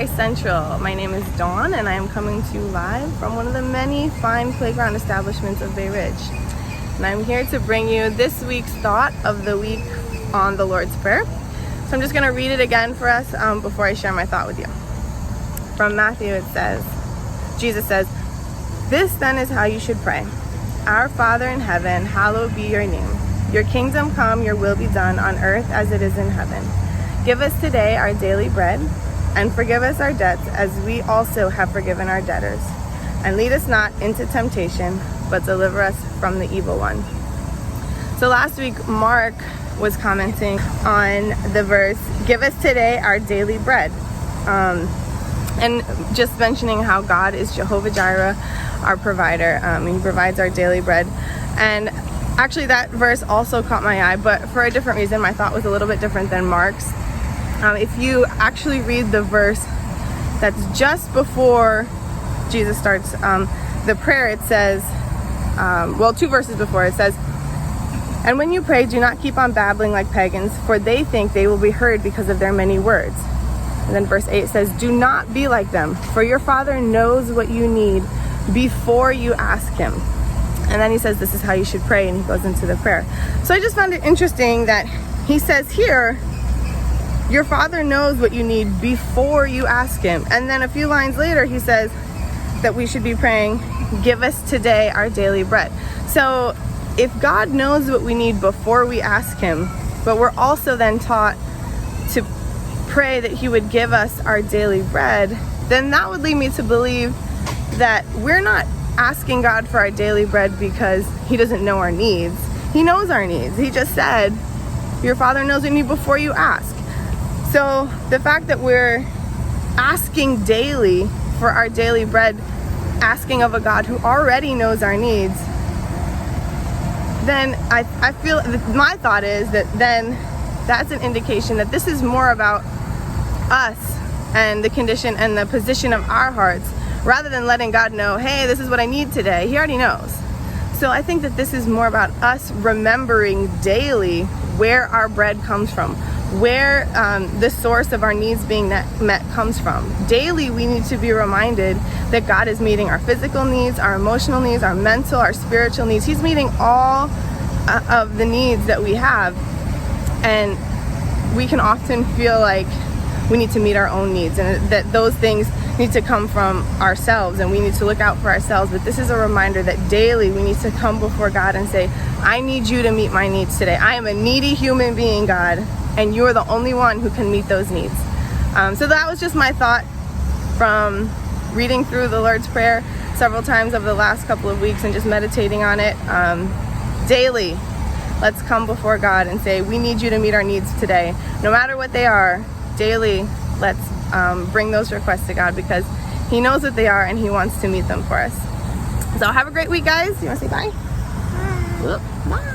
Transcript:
Christ Central. My name is Dawn and I am coming to you live from one of the many fine playground establishments of Bay Ridge. And I'm here to bring you this week's thought of the week on the Lord's Prayer. So I'm just going to read it again for us before I share my thought with you. From Matthew it says, Jesus says, "This then is how you should pray. Our Father in heaven, hallowed be your name. Your kingdom come, your will be done on earth as it is in heaven. Give us today our daily bread, and forgive us our debts as we also have forgiven our debtors. And lead us not into temptation, but deliver us from the evil one." So last week, Mark was commenting on the verse, "Give us today our daily bread." And just mentioning how God is Jehovah Jireh, our provider. He provides our daily bread. And actually that verse also caught my eye, but for a different reason. My thought was a little bit different than Mark's. If you actually read the verse that's just before Jesus starts the prayer, it says, two verses before, it says, "And when you pray, do not keep on babbling like pagans, for they think they will be heard because of their many words." And then verse 8 says, "Do not be like them, for your Father knows what you need before you ask him." And then he says, "This is how you should pray," and he goes into the prayer. So I just found it interesting that he says here, your Father knows what you need before you ask him. And then a few lines later, he says that we should be praying, "Give us today our daily bread." So if God knows what we need before we ask him, but we're also then taught to pray that he would give us our daily bread, then that would lead me to believe that we're not asking God for our daily bread because he doesn't know our needs. He knows our needs. He just said, your Father knows what you need before you ask. So the fact that we're asking daily for our daily bread, asking of a God who already knows our needs, then I feel, my thought is that then that's an indication that this is more about us and the condition and the position of our hearts, rather than letting God know, hey, this is what I need today. He already knows. So I think that this is more about us remembering daily where our bread comes from, where the source of our needs being met comes from. Daily, we need to be reminded that God is meeting our physical needs, our emotional needs, our mental, our spiritual needs. He's meeting all of the needs that we have. And we can often feel like we need to meet our own needs, and that those things need to come from ourselves, and we need to look out for ourselves. But this is a reminder that daily we need to come before God and say, I need you to meet my needs today. I am a needy human being, God, and you're the only one who can meet those needs. So that was just my thought from reading through the Lord's Prayer several times over the last couple of weeks and just meditating on it. Daily, let's come before God and say, we need you to meet our needs today. No matter what they are, daily, let's bring those requests to God, because he knows what they are and he wants to meet them for us. So have a great week, guys. You want to say bye? Bye. Bye.